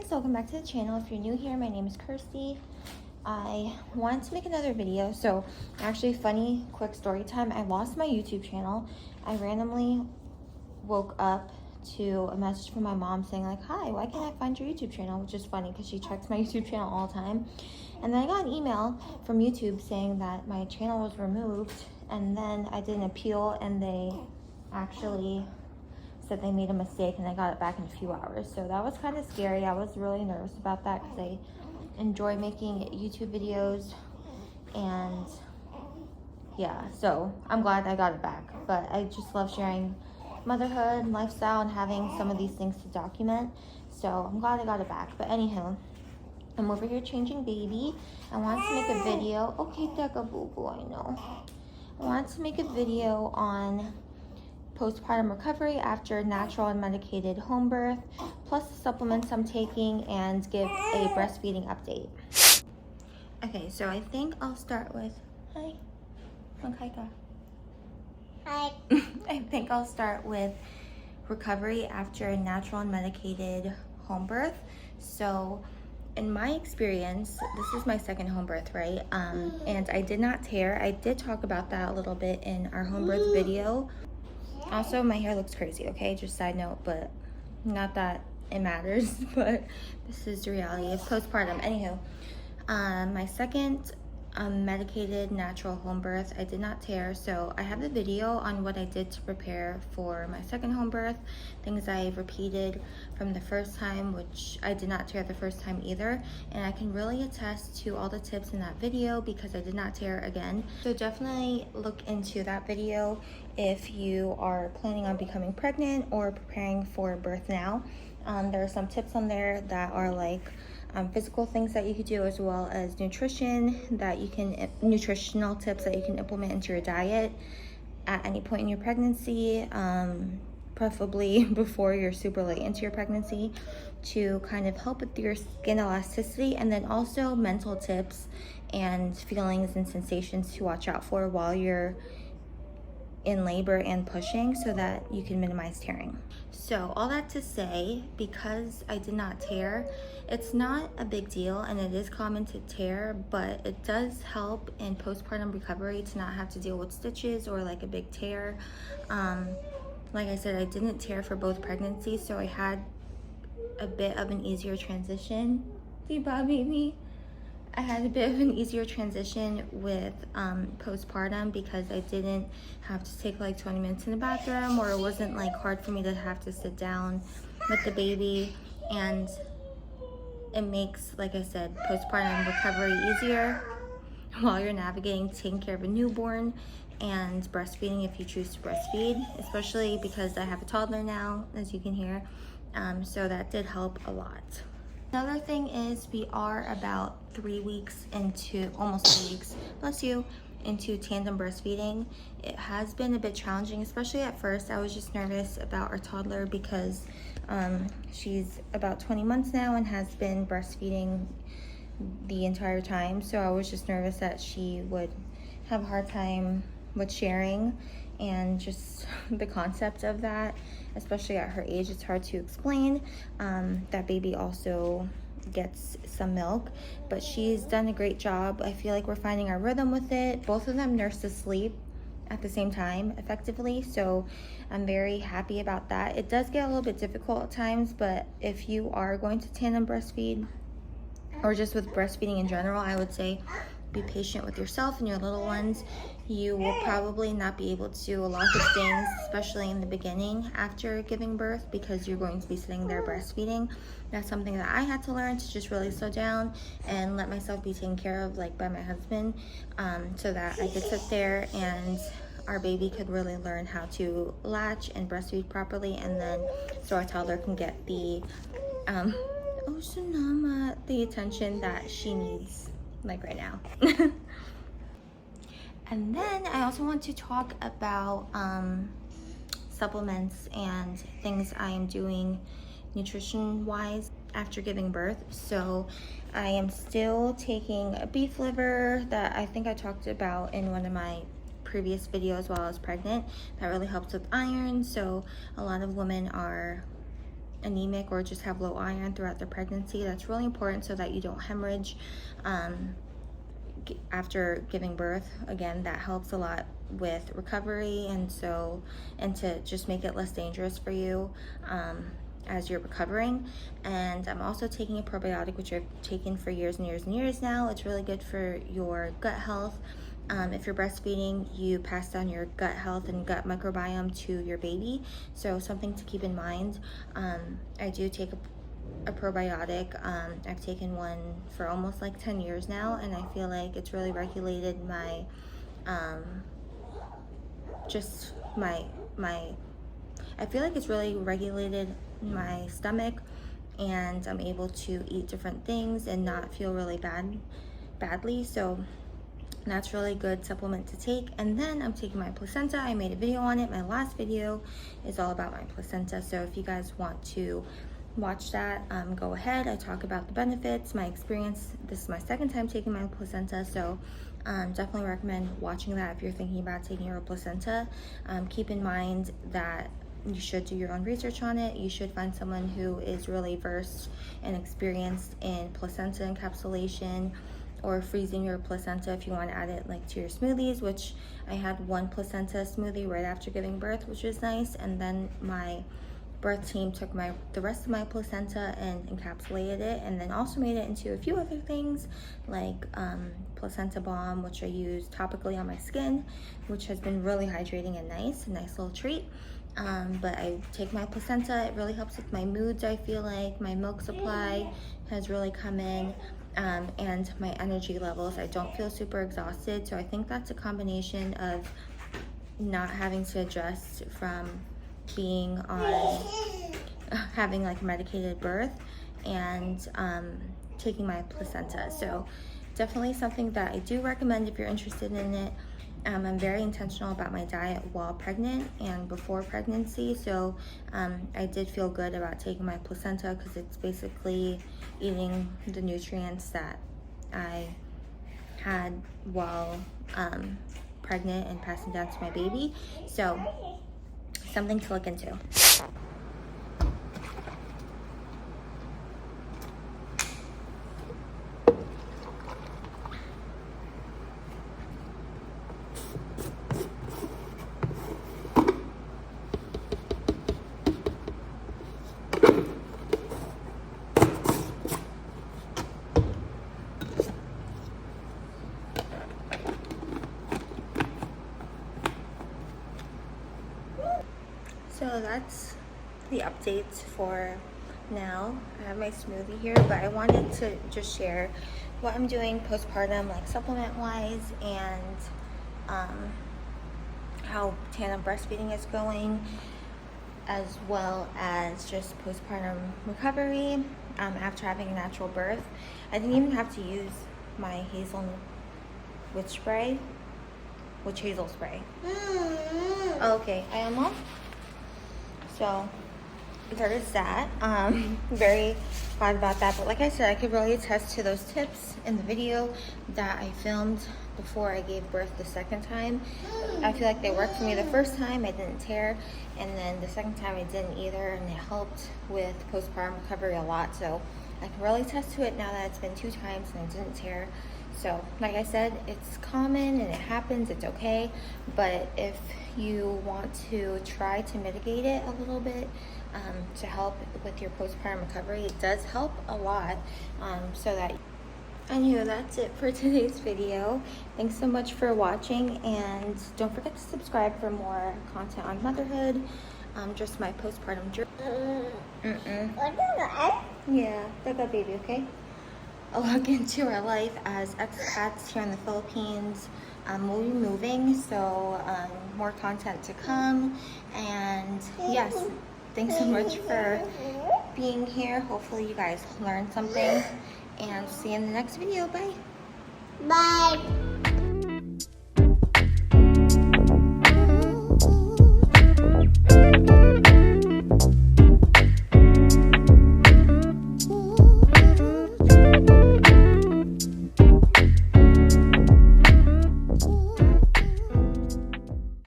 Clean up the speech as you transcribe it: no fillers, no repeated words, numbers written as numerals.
guys, welcome back to the channel. If you're new here, my name is Kirsty. I wanted to make another video. So actually, funny quick story time, I lost my YouTube channel. I randomly woke up to a message from my mom saying like, hi, why can't I find your YouTube channel? Which is funny because she checks my YouTube channel all the time. And then I got an email from YouTube saying that my channel was removed, and then I did an appeal and they actually said they made a mistake and I got it back in a few hours. So that was kind of scary. I was really nervous about that because I enjoy making YouTube videos, and yeah, so I'm glad I got it back. But I just love sharing motherhood and lifestyle and having some of these things to document, so I'm glad I got it back. But anywho, I'm over here changing baby. I wanted to make a video. Okay, Deca Boo Boo, I know. I wanted to make a video on postpartum recovery after natural and medicated home birth, plus the supplements I'm taking, and give a breastfeeding update. Okay, so I think I'll start with, hi, Makaika. Hi. I think I'll start with recovery after natural and medicated home birth. So in my experience, this is my second home birth, right? And I did not tear. I did talk about that a little bit in our home birth video. Also, my hair looks crazy, okay? Just side note, but not that it matters, but this is the reality of postpartum. Anywho, my second medicated natural home birth, I did not tear, so I have the video on what I did to prepare for my second home birth, things I repeated from the first time, which I did not tear the first time either, and I can really attest to all the tips in that video because I did not tear again. So definitely look into that video if you are planning on becoming pregnant or preparing for birth now. There are some tips on there that are like physical things that you could do, as well as nutritional tips that you can implement into your diet at any point in your pregnancy, preferably before you're super late into your pregnancy, to kind of help with your skin elasticity, and then also mental tips and feelings and sensations to watch out for while you're in labor and pushing, so that you can minimize tearing. So all that to say, because I did not tear, it's not a big deal, and it is common to tear, but it does help in postpartum recovery to not have to deal with stitches or like a big tear. Like I said, I didn't tear for both pregnancies, so I had a bit of an easier transition. I had a bit of an easier transition with postpartum because I didn't have to take like 20 minutes in the bathroom, or it wasn't like hard for me to have to sit down with the baby, and it makes, like I said, postpartum recovery easier while you're navigating taking care of a newborn and breastfeeding if you choose to breastfeed, especially because I have a toddler now, as you can hear, so that did help a lot. Another thing is we are about 3 weeks into, almost 3 weeks, bless you, into tandem breastfeeding. It has been a bit challenging, especially at first. I was just nervous about our toddler because she's about 20 months now and has been breastfeeding the entire time. So I was just nervous that she would have a hard time with sharing, and just the concept of that, especially at her age, it's hard to explain. That baby also gets some milk, but she's done a great job. I feel like we're finding our rhythm with it. Both of them nurse to sleep at the same time effectively, so I'm very happy about that. It does get a little bit difficult at times, but if you are going to tandem breastfeed, or just with breastfeeding in general, I would say be patient with yourself and your little ones. You will probably not be able to do a lot of things, especially in the beginning after giving birth, because you're going to be sitting there breastfeeding. That's something that I had to learn, to just really slow down and let myself be taken care of, like by my husband, so that I could sit there and our baby could really learn how to latch and breastfeed properly, and then so our toddler can get the the attention that she needs, like right now. And then I also want to talk about supplements and things I am doing nutrition wise after giving birth. So I am still taking a beef liver that I think I talked about in one of my previous videos while I was pregnant. That really helps with iron. So a lot of women are anemic or just have low iron throughout the pregnancy. That's really important so that you don't hemorrhage after giving birth. Again, that helps a lot with recovery, and to just make it less dangerous for you as you're recovering. And I'm also taking a probiotic, which I've taken for years and years and years now. It's really good for your gut health. If you're breastfeeding, you pass down your gut health and gut microbiome to your baby, so something to keep in mind. I do take a probiotic. I've taken one for almost like 10 years now, and I feel like it's really regulated my I feel like it's really regulated my stomach, and I'm able to eat different things and not feel really badly. So that's really good supplement to take. And then I'm taking my placenta. I made a video on it. My last video is all about my placenta, so if you guys want to watch that, go ahead. I talk about the benefits, my experience. This is my second time taking my placenta, so definitely recommend watching that if you're thinking about taking your placenta. Keep in mind that you should do your own research on it. You should find someone who is really versed and experienced in placenta encapsulation or freezing your placenta if you want to add it like to your smoothies, which I had one placenta smoothie right after giving birth, which was nice. And then my birth team took the rest of my placenta and encapsulated it, and then also made it into a few other things like placenta balm, which I use topically on my skin, which has been really hydrating and nice, a nice little treat. But I take my placenta. It really helps with my moods. I feel like my milk supply has really come in, and my energy levels. I don't feel super exhausted, so I think that's a combination of not having to adjust from being on having like a medicated birth and taking my placenta. So definitely something that I do recommend if you're interested in it. I'm very intentional about my diet while pregnant and before pregnancy, so I did feel good about taking my placenta because it's basically eating the nutrients that I had while pregnant and passing down to my baby. So something to look into. So that's the updates for now. I have my smoothie here, but I wanted to just share what I'm doing postpartum, like supplement wise, and how tandem breastfeeding is going, as well as just postpartum recovery after having a natural birth. I didn't even have to use my witch hazel spray. Okay, I am on. So there is that. Very glad about that. But like I said, I could really attest to those tips in the video that I filmed before I gave birth the second time. I feel like they worked for me the first time. I didn't tear, and then the second time I didn't either, and it helped with postpartum recovery a lot. So I can really attest to it now that it's been 2 times and I didn't tear. So like I said, it's common and it happens, it's okay. But if you want to try to mitigate it a little bit to help with your postpartum recovery, it does help a lot. So that anyway, that's it for today's video. Thanks so much for watching, and don't forget to subscribe for more content on motherhood, just my postpartum journey. Yeah, they got baby, okay? A look into our life as expats here in the Philippines. We'll be moving, so more content to come. And yes, thanks so much for being here. Hopefully you guys learned something, and see you in the next video. Bye. Bye.